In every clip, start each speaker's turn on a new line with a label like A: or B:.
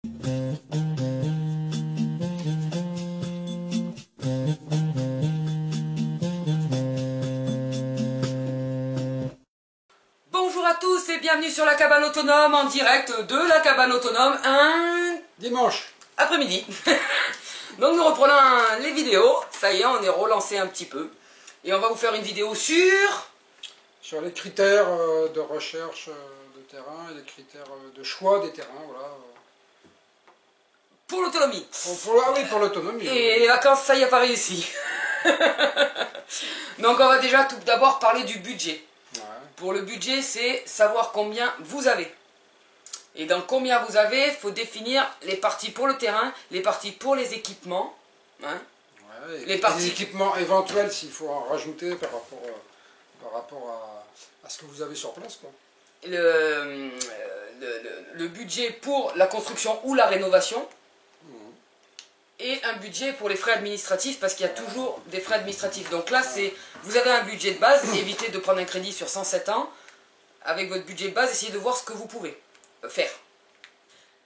A: Bonjour à tous et bienvenue sur la cabane autonome en direct de la cabane autonome un
B: dimanche
A: après-midi. Donc nous reprenons les vidéos, ça y est, on est relancé un petit peu. Et on va vous faire une vidéo
B: sur les critères de recherche de terrain et les critères de choix des terrains, voilà.
A: Pour l'autonomie.
B: Pour l'autonomie.
A: Et les vacances, ça y est, pas réussi. Donc on va déjà tout d'abord parler du budget.
B: Ouais.
A: Pour le budget, c'est savoir combien vous avez. Et dans combien vous avez, il faut définir les parties pour le terrain, les parties pour les équipements. Hein,
B: ouais,
A: les
B: équipements éventuels s'il faut en rajouter par rapport à ce que vous avez sur place, quoi.
A: Le budget pour la construction ou la rénovation. Et un budget pour les frais administratifs, parce qu'il y a toujours des frais administratifs. Donc là, vous avez un budget de base, évitez de prendre un crédit sur 107 ans. Avec votre budget de base, essayez de voir ce que vous pouvez faire.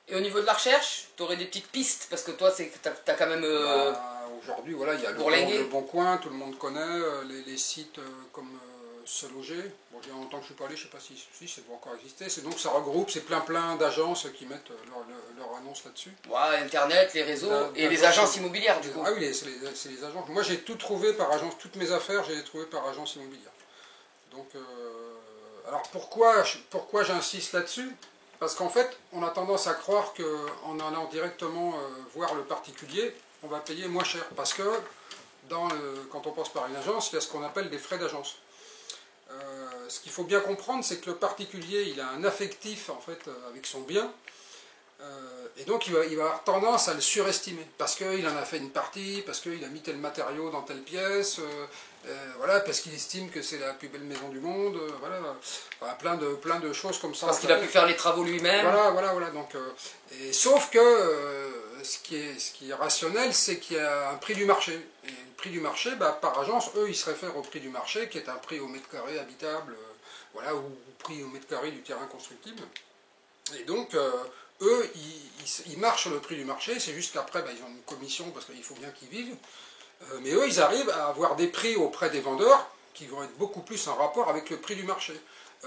A: Et au niveau de la recherche, tu aurais des petites pistes, parce que toi, tu as quand même...
B: Aujourd'hui, voilà, il y a le Bon Coin, tout le monde connaît, les sites comme Se Loger. Bon, il y a longtemps que je ne suis pas allé, je ne sais pas si ça doit encore exister. Donc ça regroupe, c'est plein d'agences qui mettent leur annonce là-dessus.
A: Ouais, Internet, les réseaux et les agences immobilières, du coup.
B: Ah oui, c'est les agences. Moi, j'ai tout trouvé par agence, toutes mes affaires, j'ai trouvé par agence immobilière. Donc, alors pourquoi j'insiste là-dessus? Parce qu'en fait, on a tendance à croire qu'en allant directement voir le particulier, on va payer moins cher. Parce que quand on passe par une agence, il y a ce qu'on appelle des frais d'agence. Ce qu'il faut bien comprendre, c'est que le particulier, il a un affectif en fait avec son bien. Et donc il va avoir tendance à le surestimer, parce qu'il en a fait une partie, parce qu'il a mis tel matériau dans telle pièce, voilà, parce qu'il estime que c'est la plus belle maison du monde, voilà, plein de choses comme ça.
A: Parce qu'il a pu faire les travaux lui-même.
B: Voilà, donc, sauf que ce qui est rationnel, c'est qu'il y a un prix du marché. Et le prix du marché, par agence, eux, ils se réfèrent au prix du marché, qui est un prix au mètre carré habitable, voilà, ou prix au mètre carré du terrain constructible. Et donc, eux, ils marchent sur le prix du marché, c'est juste qu'après, ils ont une commission, parce qu'il faut bien qu'ils vivent. Mais eux, ils arrivent à avoir des prix auprès des vendeurs qui vont être beaucoup plus en rapport avec le prix du marché.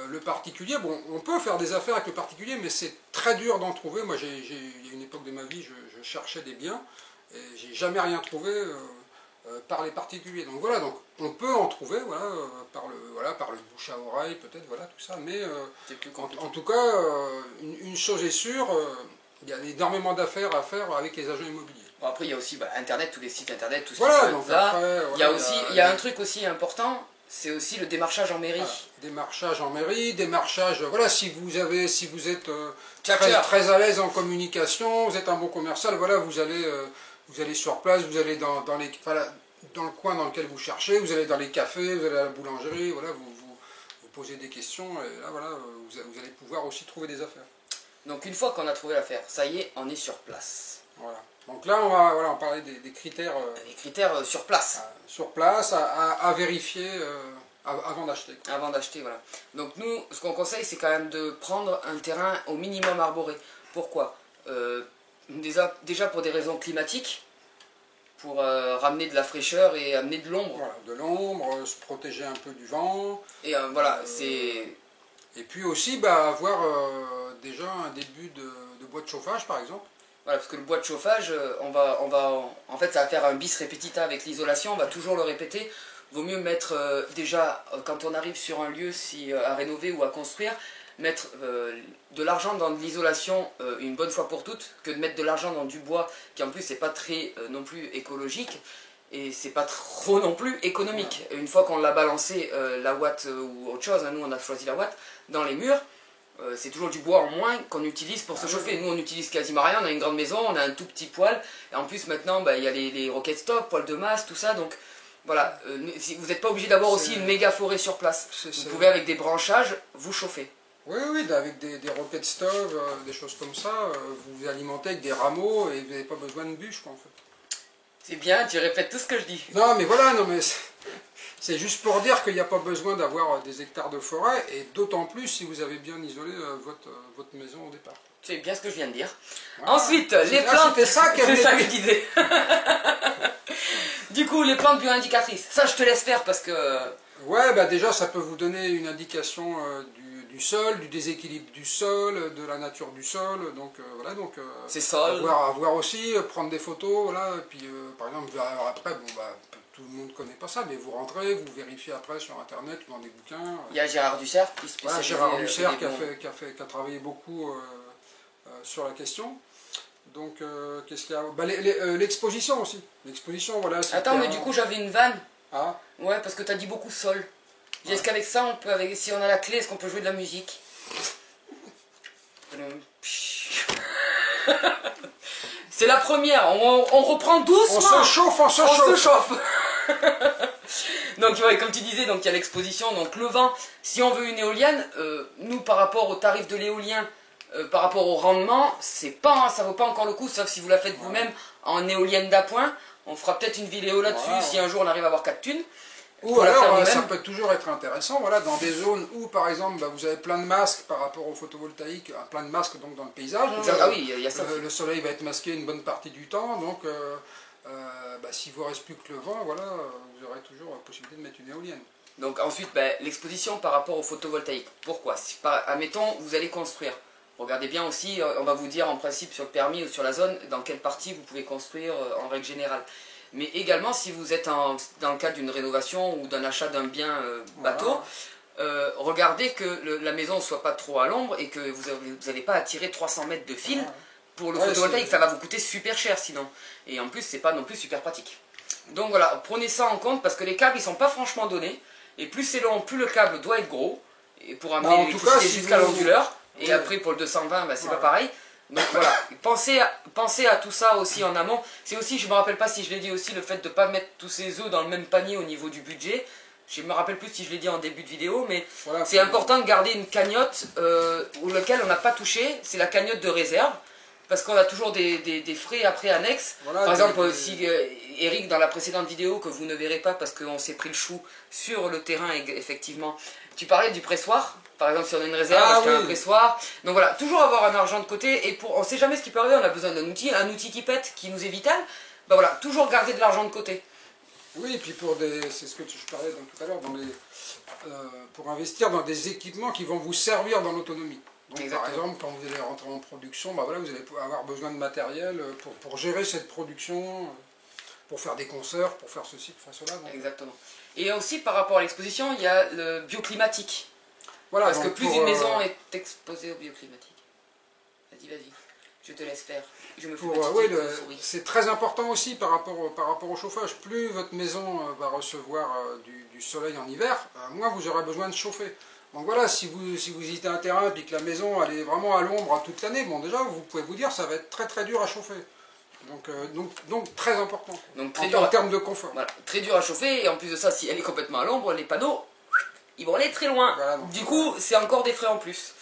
B: Le particulier, bon, on peut faire des affaires avec le particulier, mais c'est très dur d'en trouver. Moi, il y a une époque de ma vie, je cherchais des biens, et j'ai jamais rien trouvé par les particuliers. Donc voilà, donc on peut en trouver, par le bouche à oreille, peut-être, voilà, tout ça. Mais en tout cas, une chose est sûre, il y a énormément d'affaires à faire avec les agents immobiliers.
A: Bon, après, il y a aussi Internet, tous les sites Internet, tout ce
B: voilà,
A: donc là. Il y a un truc aussi important, c'est aussi le démarchage en mairie.
B: Voilà, démarchage en mairie, démarchage, voilà, si vous êtes très à l'aise en communication, vous êtes un bon commercial, voilà, vous allez sur place, vous allez dans le coin dans lequel vous cherchez, vous allez dans les cafés, vous allez à la boulangerie, voilà, vous posez des questions, et là, voilà, vous allez pouvoir aussi trouver des affaires.
A: Donc une fois qu'on a trouvé l'affaire, ça y est, on est sur place.
B: Voilà. Donc là, on va parler des critères...
A: les critères sur place.
B: Sur place, à vérifier avant d'acheter.
A: Avant d'acheter, voilà. Donc nous, ce qu'on conseille, c'est quand même de prendre un terrain au minimum arboré. Pourquoi? Déjà pour des raisons climatiques, pour ramener de la fraîcheur et amener de l'ombre.
B: Voilà, de l'ombre, se protéger un peu du vent.
A: Et voilà, c'est...
B: Et puis aussi, avoir déjà un début de bois de chauffage, par exemple.
A: Voilà, parce que le bois de chauffage, en fait, ça va faire un bis repetita avec l'isolation, on va toujours le répéter. Vaut mieux mettre déjà, quand on arrive sur un lieu à rénover ou à construire, mettre de l'argent dans de l'isolation une bonne fois pour toutes, que de mettre de l'argent dans du bois, qui en plus c'est pas très non plus écologique, et c'est pas trop non plus économique. Une fois qu'on l'a balancé, la ouate ou autre chose, nous on a choisi la ouate, dans les murs, c'est toujours du bois en moins qu'on utilise pour se chauffer. Nous on utilise quasiment rien, on a une grande maison, on a un tout petit poêle, et en plus maintenant il y a les roquettes stop, poêle de masse, tout ça, donc voilà, vous n'êtes pas obligé d'avoir aussi une méga forêt sur place. Vous pouvez avec des branchages vous chauffer.
B: Oui, avec des roquettes stove, des choses comme ça, vous vous alimentez avec des rameaux et vous n'avez pas besoin de bûches, quoi, en fait.
A: C'est bien, tu répètes tout ce que je dis.
B: Non mais voilà, c'est juste pour dire qu'il n'y a pas besoin d'avoir des hectares de forêt, et d'autant plus si vous avez bien isolé votre maison au départ.
A: C'est bien ce que je viens de dire.
B: Voilà.
A: Ensuite, les plantes...
B: C'était ça
A: C'est ça que je disais. Du coup, les plantes bioindicatrices. Ça, je te laisse faire parce que...
B: Ouais, bah déjà, ça peut vous donner une indication du sol, du déséquilibre du sol, de la nature du sol. Donc, voilà, donc...
A: c'est sol.
B: À voir aussi, prendre des photos, voilà. Et puis, par exemple, alors après, bon, bah, tout le monde ne connaît pas ça, mais vous rentrez, vous vérifiez après sur Internet ou dans des bouquins.
A: Il y a Gérard Dussert qui
B: Voilà, Gérard Dussert qui a travaillé beaucoup sur la question. Donc, qu'est-ce qu'il y a? Bah, l'exposition aussi. L'exposition, voilà.
A: Attends, mais du coup, j'avais une vanne.
B: Ah.
A: Ouais, parce que t'as dit beaucoup sol. Est-ce qu'avec ça, on peut, si on a la clé, est-ce qu'on peut jouer de la musique? C'est la première. On reprend doucement.
B: On se chauffe, on se
A: chauffe. Donc, ouais, comme tu disais, donc il y a l'exposition. Donc, le vent, si on veut une éolienne, nous, par rapport au tarif de l'éolien, par rapport au rendement, ça vaut pas encore le coup, sauf si vous la faites vous-même en éolienne d'appoint. On fera peut-être une vidéo là-dessus si un jour on arrive à avoir 4 thunes.
B: Ou alors, ça peut toujours être intéressant, voilà, dans des zones où, par exemple, bah, vous avez plein de masques par rapport au photovoltaïque, plein de masques donc dans le paysage.
A: Ah oui, il y a ça.
B: Le soleil va être masqué une bonne partie du temps, donc bah, s'il ne vous reste plus que le vent, voilà, vous aurez toujours la possibilité de mettre une éolienne.
A: Donc ensuite, bah, l'exposition par rapport au photovoltaïque. Pourquoi? Admettons, vous allez construire. Regardez bien aussi, on va vous dire en principe sur le permis ou sur la zone, dans quelle partie vous pouvez construire en règle générale. Mais également, si vous êtes dans le cadre d'une rénovation ou d'un achat d'un bien bateau, regardez que la maison ne soit pas trop à l'ombre et que vous n'allez pas attirer 300 mètres de fil pour le photovoltaïque. Ça va vous coûter super cher sinon. Et en plus, c'est pas non plus super pratique. Donc voilà, prenez ça en compte parce que les câbles, ils sont pas franchement donnés. Et plus c'est long, plus le câble doit être gros. Et pour amener l'électricité jusqu'à l'onduleur. Et après, pour le 220, bah, c'est pas pareil. Donc voilà, pensez à tout ça aussi en amont. C'est aussi, je me rappelle pas si je l'ai dit aussi, le fait de ne pas mettre tous ces œufs dans le même panier au niveau du budget. Je me rappelle plus si je l'ai dit en début de vidéo, mais voilà, c'est important de garder une cagnotte laquelle on n'a pas touché. C'est la cagnotte de réserve. Parce qu'on a toujours des frais après annexes. Voilà, par exemple, si Eric, dans la précédente vidéo, que vous ne verrez pas parce qu'on s'est pris le chou sur le terrain, effectivement, tu parlais du pressoir. Par exemple, si on a une réserve, acheter un pressoir. Donc voilà, toujours avoir un argent de côté. Et on ne sait jamais ce qui peut arriver, on a besoin d'un outil, un outil qui pète, qui nous est vital. Ben voilà, toujours garder de l'argent de côté.
B: Oui, et puis c'est ce que je parlais tout à l'heure, pour investir dans des équipements qui vont vous servir dans l'autonomie. Donc, par exemple, quand vous allez rentrer en production, ben voilà, vous allez avoir besoin de matériel pour gérer cette production, pour faire des concerts, pour faire ceci, pour faire cela. Donc.
A: Exactement. Et aussi, par rapport à l'exposition, il y a le bioclimatique. Voilà, parce que plus une maison est exposée au bioclimatique. Vas-y, je te laisse faire. Je me fais
B: c'est très important aussi par rapport au chauffage. Plus votre maison va recevoir du soleil en hiver, moins vous aurez besoin de chauffer. Donc voilà, si vous visitez un terrain et que la maison elle est vraiment à l'ombre toute l'année, bon déjà vous pouvez vous dire ça va être très très dur à chauffer. Donc très important donc, en termes de confort.
A: Voilà, très dur à chauffer et en plus de ça, si elle est complètement à l'ombre, les panneaux ils vont aller très loin. Voilà, du coup, c'est encore des frais en plus.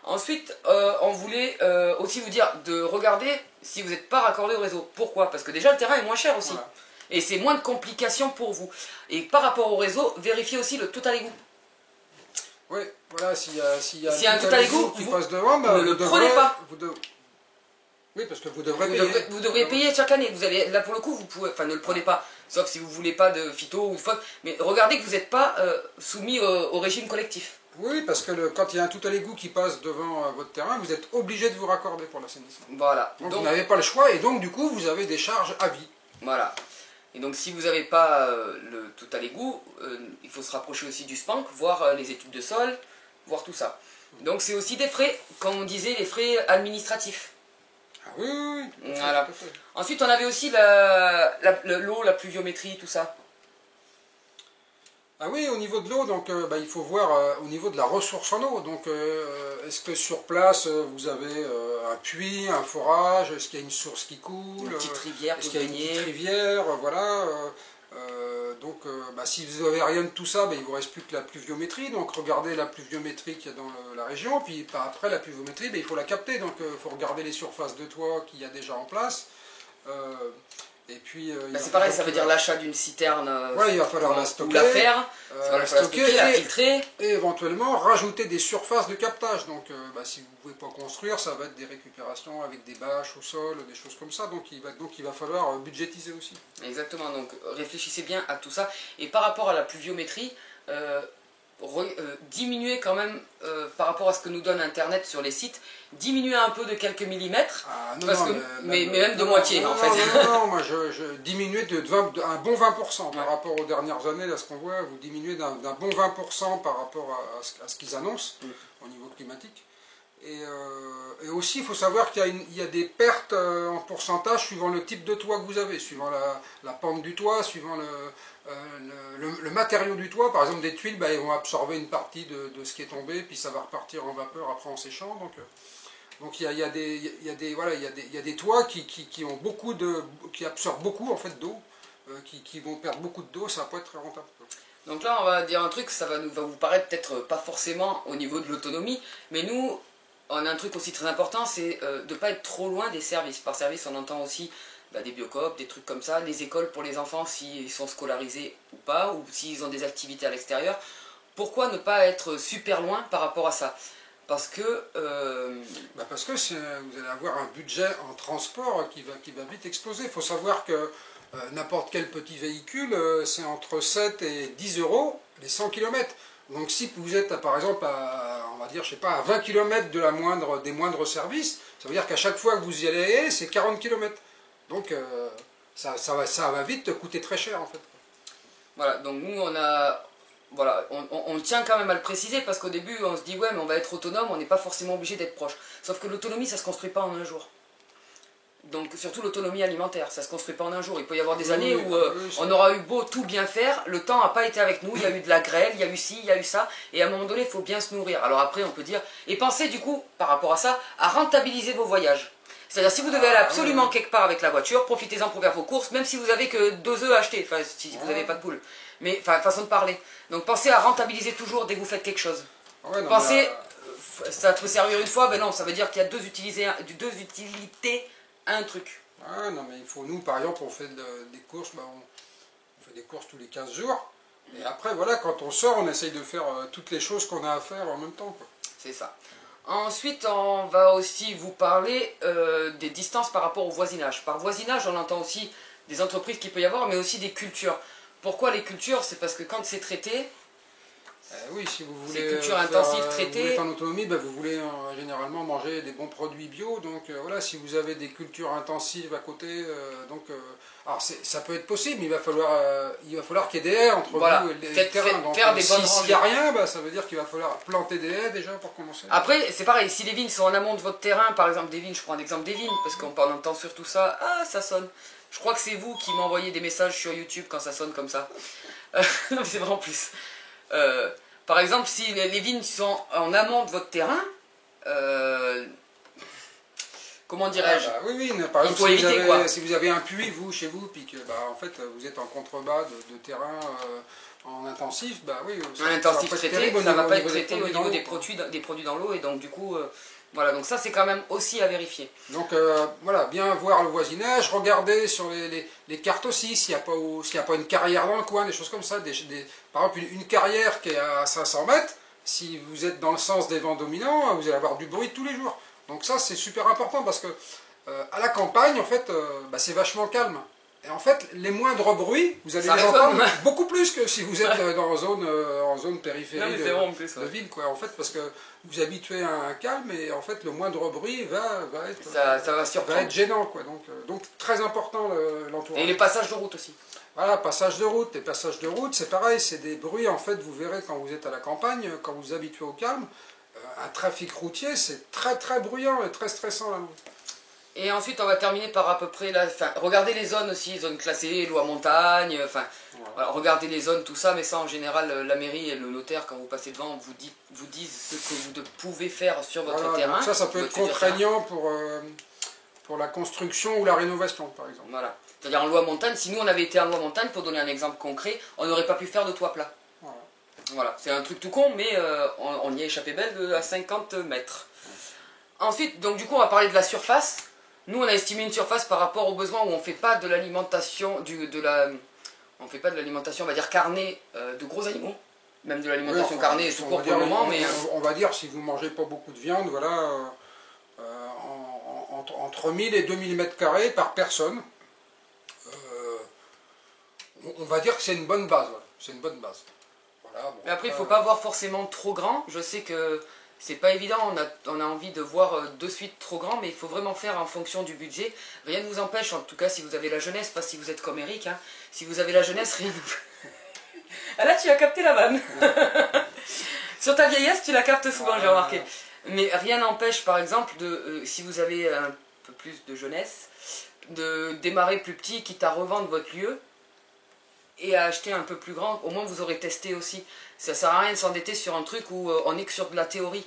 A: Ensuite, on voulait aussi vous dire de regarder si vous n'êtes pas raccordé au réseau. Pourquoi? Parce que déjà, le terrain est moins cher aussi. Voilà. Et c'est moins de complications pour vous. Et par rapport au réseau, vérifiez aussi le total égout.
B: Oui, voilà, s'il y a
A: un total égout
B: qui passe devant, bah,
A: ne le prenez pas.
B: Oui, parce que vous devrez payer.
A: Vous devrez payer chaque année. Vous allez, là, pour le coup, vous pouvez, enfin, ne le prenez pas. Sauf si vous ne voulez pas de phyto ou de phoque. Mais regardez que vous n'êtes pas soumis au régime collectif.
B: Oui, parce que quand il y a un tout à l'égout qui passe devant votre terrain, vous êtes obligé de vous raccorder pour l'assainissement.
A: Voilà.
B: Donc vous n'avez pas le choix et donc du coup vous avez des charges à vie.
A: Voilà. Et donc si vous n'avez pas le tout à l'égout, il faut se rapprocher aussi du SPANC, voir les études de sol, voir tout ça. Donc c'est aussi des frais, comme on disait, les frais administratifs.
B: Ah oui.
A: Voilà. Ensuite on avait aussi l'eau, la pluviométrie, tout ça.
B: Ah oui, au niveau de l'eau, donc il faut voir au niveau de la ressource en eau. Donc est-ce que sur place vous avez un puits, un forage, est-ce qu'il y a une source qui coule,
A: une petite rivière,
B: est-ce qu'il y a une petite rivière, voilà. Si vous n'avez rien de tout ça, il ne vous reste plus que la pluviométrie. Donc regardez la pluviométrie qu'il y a dans la région. Puis après la pluviométrie, il faut la capter. Donc il faut regarder les surfaces de toit qu'il y a déjà en place. Et puis,
A: c'est pareil, ça veut dire l'achat d'une citerne.
B: Ouais, il va falloir la
A: ou
B: stocker,
A: la faire, la stocker, la filtrer.
B: Et éventuellement rajouter des surfaces de captage. Donc si vous ne pouvez pas construire, ça va être des récupérations avec des bâches au sol, des choses comme ça. Donc il va falloir budgétiser aussi.
A: Exactement, donc réfléchissez bien à tout ça. Et par rapport à la pluviométrie, diminuer quand même par rapport à ce que nous donne Internet sur les sites, diminuer un peu de quelques millimètres, mais même de moitié en fait.
B: Non, moi je diminuer un bon 20% par rapport aux dernières années, là ce qu'on voit, vous diminuez d'un bon 20% par rapport à ce qu'ils annoncent au niveau climatique. Et aussi, il faut savoir qu'il y a des pertes en pourcentage suivant le type de toit que vous avez, suivant la pente du toit, suivant le matériau du toit. Par exemple, des tuiles, ils vont absorber une partie de ce qui est tombé, puis ça va repartir en vapeur après en séchant. Donc il y a des toits qui absorbent beaucoup en fait d'eau, qui vont perdre beaucoup d'eau, ça va pas être très rentable.
A: Donc là, on va dire un truc, ça va vous paraître peut-être pas forcément au niveau de l'autonomie, mais nous, on a un truc aussi très important, c'est de ne pas être trop loin des services. Par service, on entend aussi des biocoop, des trucs comme ça, les écoles pour les enfants s'ils sont scolarisés ou pas, ou s'ils ont des activités à l'extérieur. Pourquoi ne pas être super loin par rapport à ça? Parce que
B: vous allez avoir un budget en transport qui va vite exploser. Il faut savoir que n'importe quel petit véhicule, c'est entre 7 et 10 euros les 100 km. Donc si vous êtes par exemple on va dire, je sais pas, à 20 km des moindres services, ça veut dire qu'à chaque fois que vous y allez, c'est 40 km. Donc ça va vite coûter très cher en fait.
A: Voilà, donc nous on tient quand même à le préciser parce qu'au début on se dit ouais mais on va être autonome, on n'est pas forcément obligé d'être proche. Sauf que l'autonomie ça se construit pas en un jour. Donc surtout l'autonomie alimentaire, ça se construit pas en un jour. Il peut y avoir des années où on aura eu beau tout bien faire, le temps n'a pas été avec nous, il y a eu de la grêle, il y a eu ci, il y a eu ça, et à un moment donné il faut bien se nourrir. Alors après on peut dire, et pensez du coup par rapport à ça, à rentabiliser vos voyages. C'est-à-dire si vous devez aller absolument quelque part avec la voiture, profitez-en pour faire vos courses, même si vous avez que 2 œufs à acheter, enfin si vous n'avez pas de poule. Mais façon de parler. Donc pensez à rentabiliser toujours dès que vous faites quelque chose. Pensez, ça peut servir une fois, ben non, ça veut dire qu'il y a deux utilités à un truc.
B: Ah non mais nous par exemple on fait des courses, on fait des courses tous les 15 jours. Et après voilà, quand on sort, on essaye de faire toutes les choses qu'on a à faire en même temps.
A: C'est ça. Ensuite, on va aussi vous parler des distances par rapport au voisinage. Par voisinage, on entend aussi des entreprises qu'il peut y avoir, mais aussi des cultures. Pourquoi les cultures? C'est parce que quand c'est traité,
B: oui, si vous voulez
A: cultures intensives traitées,
B: vous voulez être en autonomie, vous voulez généralement manger des bons produits bio. Donc voilà, si vous avez des cultures intensives à côté, alors ça peut être possible, mais il va falloir qu'il y ait des haies entre vous et les terrains. Donc s'il n'y a rien, ça veut dire qu'il va falloir planter des haies déjà pour commencer.
A: Après, c'est pareil, si les vignes sont en amont de votre terrain, par exemple des vignes, je prends un exemple des vignes, parce qu'on entend surtout ça, ah ça sonne. Je crois que c'est vous qui m'envoyez des messages sur YouTube quand ça sonne comme ça. Non, c'est vraiment plus. Par exemple, si les vignes sont en amont de votre terrain, comment dirais-je,
B: oui, par exemple,
A: il faut éviter,
B: si vous avez un puits, chez vous, puis que en fait, vous êtes en contrebas de terrain en intensif, oui,
A: un intensif traité, ça ne va pas être traité au niveau des produits dans l'eau, et donc du coup, voilà, donc ça c'est quand même aussi à vérifier.
B: Donc voilà, bien voir le voisinage, regarder sur les cartes aussi, s'il n'y a pas une carrière dans le coin, des choses comme ça. Par exemple, une carrière qui est à 500 mètres, si vous êtes dans le sens des vents dominants, vous allez avoir du bruit tous les jours. Donc ça c'est super important parce que à la campagne, en fait, c'est vachement calme. Et en fait, les moindres bruits, vous allez les entendre beaucoup plus que si vous êtes en zone périphérique de ville, quoi. En fait, parce que vous vous habituez à un calme et en fait, le moindre bruit va être gênant, quoi. Donc très important l'entourage.
A: Et les passages de route aussi.
B: Voilà, passage de route. Les passages de route, c'est pareil, c'est des bruits, en fait, vous verrez quand vous êtes à la campagne, quand vous vous habituez au calme, un trafic routier, c'est très très bruyant et très stressant, là.
A: Et ensuite, on va terminer par à peu près, regardez les zones aussi, zones classées, loi montagne, voilà, regardez les zones, tout ça, mais ça en général, la mairie et le notaire, quand vous passez devant, vous disent ce que vous pouvez faire sur votre terrain.
B: Ça peut être contraignant pour la construction ou la rénovation, par exemple.
A: Voilà. C'est-à-dire en loi montagne, si nous on avait été en loi montagne, pour donner un exemple concret, on n'aurait pas pu faire de toit plat. Voilà, c'est un truc tout con, mais on y a échappé belle à 50 mètres. Ensuite, donc du coup, on va parler de la surface. Nous, on a estimé une surface par rapport aux besoins où on ne fait pas de l'alimentation, on fait pas de l'alimentation, on va dire carnée de gros animaux. Même de l'alimentation carnée tout court pour le moment, mais...
B: On va dire, si vous ne mangez pas beaucoup de viande, voilà, entre 1000 et 2000 mètres carrés par personne. On va dire que c'est une bonne base. Voilà. C'est une bonne base. Voilà, bon,
A: mais après, il ne faut pas voir forcément trop grand. Je sais que c'est pas évident, on a envie de voir de suite trop grand, mais il faut vraiment faire en fonction du budget. Rien ne vous empêche, en tout cas si vous avez la jeunesse, pas si vous êtes comme Eric, hein, si vous avez la jeunesse, rien ne... Ah là, tu as capté la vanne. Sur ta vieillesse, tu la captes souvent, j'ai remarqué. Mais rien n'empêche, par exemple, si vous avez un peu plus de jeunesse, de démarrer plus petit, quitte à revendre votre lieu, et à acheter un peu plus grand. Au moins, vous aurez testé aussi. Ça sert à rien de s'endetter sur un truc où on est que sur de la théorie.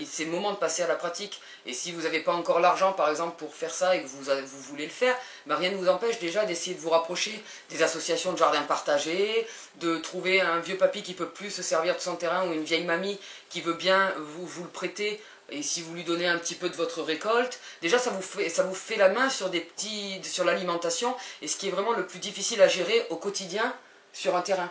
A: C'est le moment de passer à la pratique. Et si vous n'avez pas encore l'argent, par exemple, pour faire ça et que vous voulez le faire, ben rien ne vous empêche déjà d'essayer de vous rapprocher des associations de jardins partagés, de trouver un vieux papy qui peut plus se servir de son terrain ou une vieille mamie qui veut bien vous le prêter. Et si vous lui donnez un petit peu de votre récolte, déjà ça vous fait la main sur l'alimentation et ce qui est vraiment le plus difficile à gérer au quotidien sur un terrain.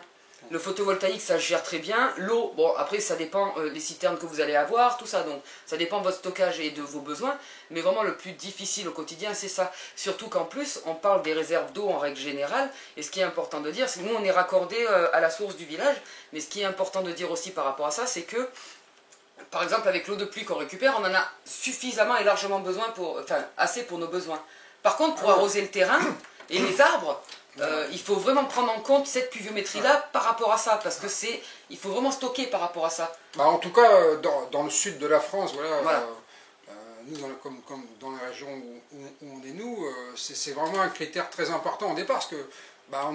A: Le photovoltaïque, ça se gère très bien. L'eau, bon, après, ça dépend des citernes que vous allez avoir, tout ça. Donc, ça dépend de votre stockage et de vos besoins. Mais vraiment, le plus difficile au quotidien, c'est ça. Surtout qu'en plus, on parle des réserves d'eau en règle générale. Et ce qui est important de dire, c'est que nous, on est raccordé à la source du village. Mais ce qui est important de dire aussi par rapport à ça, c'est que, par exemple, avec l'eau de pluie qu'on récupère, on en a suffisamment et largement besoin assez pour nos besoins. Par contre, pour arroser le terrain et les arbres, il faut vraiment prendre en compte cette pluviométrie-là par rapport à ça, parce que il faut vraiment stocker par rapport à ça.
B: Bah, en tout cas, dans le sud de la France,
A: Voilà.
B: Nous, comme dans la région où on est nous, c'est vraiment un critère très important au départ, parce que bah,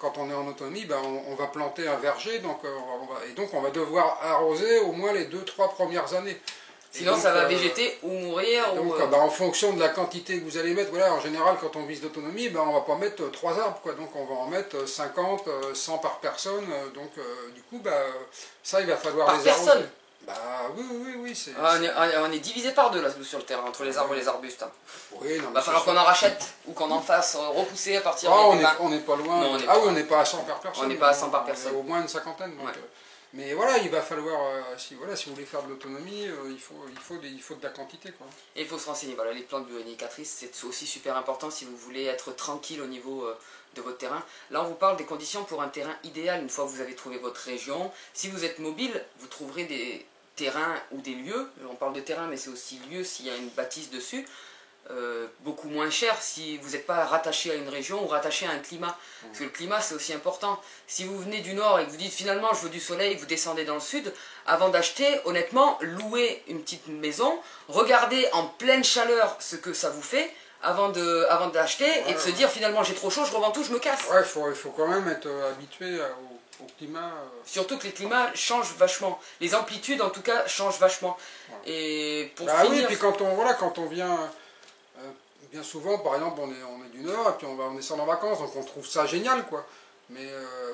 B: quand on est en autonomie, bah, on va planter un verger, donc, et donc on va devoir arroser au moins les 2-3 premières années.
A: Sinon
B: donc,
A: ça va végéter ou mourir.
B: Donc, bah, en fonction de la quantité que vous allez mettre, voilà, en général quand on vise l'autonomie, bah, on ne va pas mettre 3 arbres, quoi, donc on va en mettre 50, 100 par personne, donc du coup bah, ça il va falloir
A: par
B: les
A: personne.
B: arroser. Bah oui, c'est...
A: On est divisé par deux là sur le terrain, entre les arbres et les arbustes. Hein.
B: Oui, non,
A: il va falloir qu'on en rachète ou qu'on en fasse repousser à partir
B: on n'est pas loin.
A: Non,
B: oui, on n'est pas à 100 par personne.
A: On n'est pas à 100 par personne.
B: Au moins une cinquantaine. Donc,
A: ouais.
B: Mais voilà, il va falloir, si vous voulez faire de l'autonomie, il faut de la quantité, quoi.
A: Et il faut se renseigner. Voilà, les plantes bioindicatrices, c'est aussi super important si vous voulez être tranquille au niveau de votre terrain. Là, on vous parle des conditions pour un terrain idéal. Une fois que vous avez trouvé votre région, si vous êtes mobile, vous trouverez des terrains ou des lieux. On parle de terrain, mais c'est aussi lieu s'il y a une bâtisse dessus. Beaucoup moins cher si vous n'êtes pas rattaché à une région ou rattaché à un climat. Parce que le climat, c'est aussi important. Si vous venez du nord et que vous dites finalement je veux du soleil, vous descendez dans le sud, avant d'acheter, honnêtement, louez une petite maison, regardez en pleine chaleur ce que ça vous fait avant d'acheter et de se dire finalement j'ai trop chaud, je revends tout, je me casse.
B: Ouais, il faut quand même être habitué au climat.
A: Surtout que les climats changent vachement. Les amplitudes en tout cas changent vachement.
B: Ouais.
A: Et pour
B: bah
A: finir...
B: oui, puis quand on vient... bien souvent, par exemple, on est du Nord, et puis on descend en vacances, donc on trouve ça génial, quoi. Mais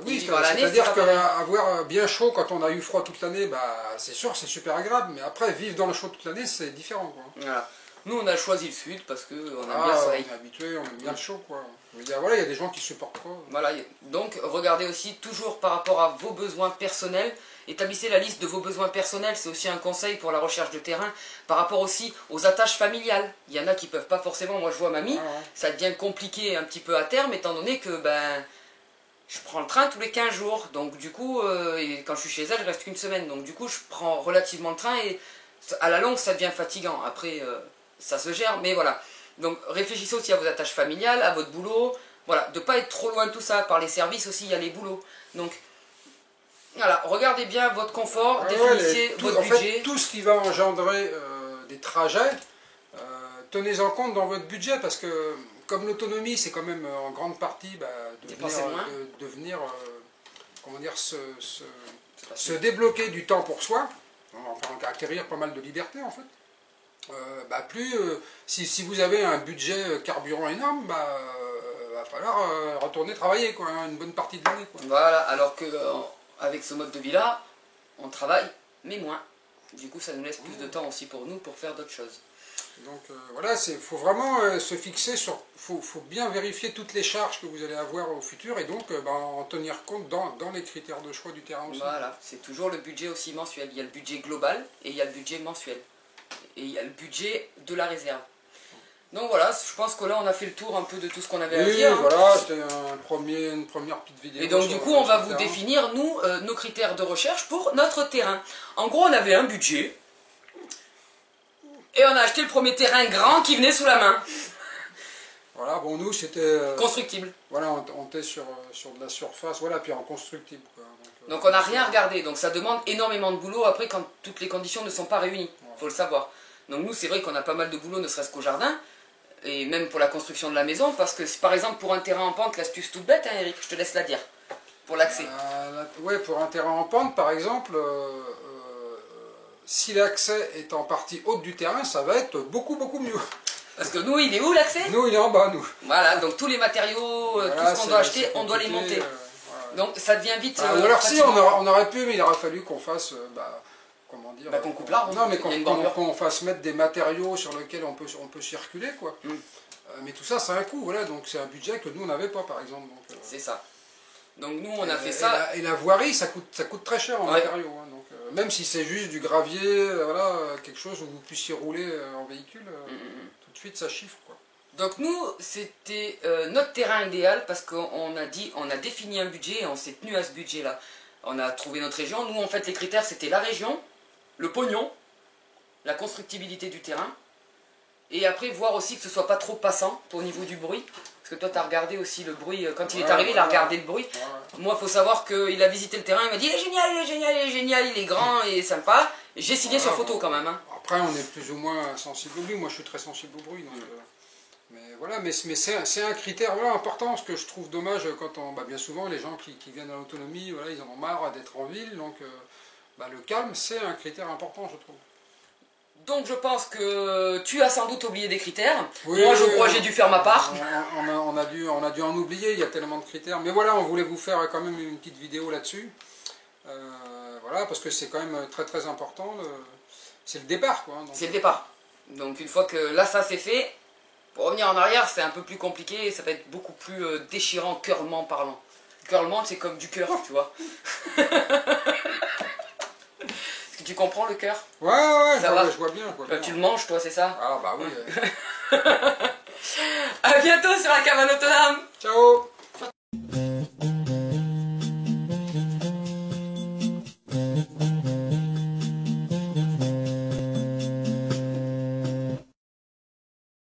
B: oui, c'est-à-dire qu'avoir bien chaud quand on a eu froid toute l'année, bah, c'est sûr, c'est super agréable, mais après, vivre dans le chaud toute l'année, c'est différent, quoi.
A: Voilà. Nous, on a choisi le sud parce qu'on aime bien le soleil.
B: On est habitué, on aime bien le chaud, quoi. Il y a des gens qui supportent pas.
A: Voilà, donc regardez aussi toujours par rapport à vos besoins personnels. Établissez la liste de vos besoins personnels, c'est aussi un conseil pour la recherche de terrain. Par rapport aussi aux attaches familiales. Il y en a qui ne peuvent pas forcément, moi je vois mamie, ça devient compliqué un petit peu à terme, étant donné que je prends le train tous les 15 jours. Donc du coup, et quand je suis chez elle, je reste qu'une semaine. Donc du coup, je prends relativement le train et à la longue, ça devient fatigant. Après, ça se gère, mais voilà. Donc réfléchissez aussi à vos attaches familiales, à votre boulot. Voilà, de ne pas être trop loin de tout ça. Par les services aussi, il y a les boulots. Donc voilà, regardez bien votre confort, définissez votre budget.
B: En fait, tout ce qui va engendrer des trajets, tenez en compte dans votre budget, parce que comme l'autonomie, c'est quand même en grande partie de venir comment dire, se débloquer du temps pour soi, enfin acquérir pas mal de liberté en fait. Si vous avez un budget carburant énorme, va falloir retourner travailler, quoi, hein, une bonne partie de l'année.
A: Voilà, alors que avec ce mode de vie-là, on travaille, mais moins. Du coup, ça nous laisse plus de temps aussi pour nous pour faire d'autres choses.
B: Donc voilà, il faut vraiment se fixer sur... faut bien vérifier toutes les charges que vous allez avoir au futur et donc en tenir compte dans les critères de choix du terrain aussi.
A: Voilà, c'est toujours le budget aussi mensuel. Il y a le budget global et il y a le budget mensuel. Et il y a le budget de la réserve. Donc voilà, je pense que là on a fait le tour un peu de tout ce qu'on avait à dire.
B: Oui, voilà, c'était une première petite vidéo.
A: Et donc du coup on va vous définir, nous, nos critères de recherche pour notre terrain. En gros on avait un budget. Et on a acheté le premier terrain grand qui venait sous la main.
B: Voilà, bon nous c'était...
A: constructible.
B: Voilà, on était sur de la surface, voilà, puis en constructible. Quoi.
A: Donc on n'a rien regardé, donc ça demande énormément de boulot après quand toutes les conditions ne sont pas réunies, il faut le savoir. Donc nous c'est vrai qu'on a pas mal de boulot ne serait-ce qu'au jardin, et même pour la construction de la maison, parce que par exemple pour un terrain en pente, l'astuce toute bête, hein, Eric, je te laisse la dire, pour l'accès.
B: Ouais, pour un terrain en pente par exemple, si l'accès est en partie haute du terrain, ça va être beaucoup mieux.
A: Parce que nous, il est où l'accès?
B: Nous, il est en bas, nous.
A: Voilà, donc tous les matériaux, voilà, tout ce qu'on doit acheter, on doit les monter. Voilà. Donc ça devient vite...
B: ou alors si, on aurait pu, mais il aurait fallu qu'on fasse... comment dire,
A: qu'on coupe l'arbre.
B: Non, mais qu'on fasse mettre des matériaux sur lesquels on peut circuler, quoi. Mais tout ça, c'est un coût, voilà, donc c'est un budget que nous, on n'avait pas, par exemple.
A: C'est ça. Donc nous, on a fait ça...
B: Et la voirie, ça coûte très cher en matériaux. Hein, donc, même si c'est juste du gravier, voilà, quelque chose où vous puissiez rouler en véhicule, tout de suite, ça chiffre, quoi.
A: Donc nous, c'était notre terrain idéal parce qu'on a défini un budget et on s'est tenu à ce budget-là. On a trouvé notre région. Nous, en fait, les critères, c'était la région, le pognon, la constructibilité du terrain, et après, voir aussi que ce soit pas trop passant au niveau du bruit. Parce que toi, tu as regardé aussi le bruit. Quand il est arrivé, il a regardé le bruit. Moi, il faut savoir qu'il a visité le terrain, il m'a dit « Il est génial, il est génial, il est génial, il est grand et sympa. » J'ai signé sur photo quand même. Hein.
B: Après, on est plus ou moins sensible au bruit. Moi, je suis très sensible au bruit. Donc, mais voilà, mais c'est un critère important. Ce que je trouve dommage quand bien souvent, les gens qui viennent à l'autonomie, voilà, ils en ont marre d'être en ville. Donc, le calme, c'est un critère important, je trouve.
A: Donc je pense que tu as sans doute oublié des critères.
B: Oui,
A: moi je crois que j'ai dû faire ma part.
B: On a dû en oublier, il y a tellement de critères. Mais voilà, on voulait vous faire quand même une petite vidéo là-dessus. Voilà, parce que c'est quand même très important. C'est le départ, quoi.
A: C'est le départ. Donc une fois que là ça c'est fait, pour revenir en arrière c'est un peu plus compliqué et ça va être beaucoup plus déchirant, cœurement parlant. Cœurement c'est comme du cœur, tu vois. Tu comprends le cœur?
B: Ouais, je vois bien.
A: Tu le manges, toi, c'est ça?
B: Ah, bah oui.
A: A bientôt sur la cabane autonome.
B: Ciao.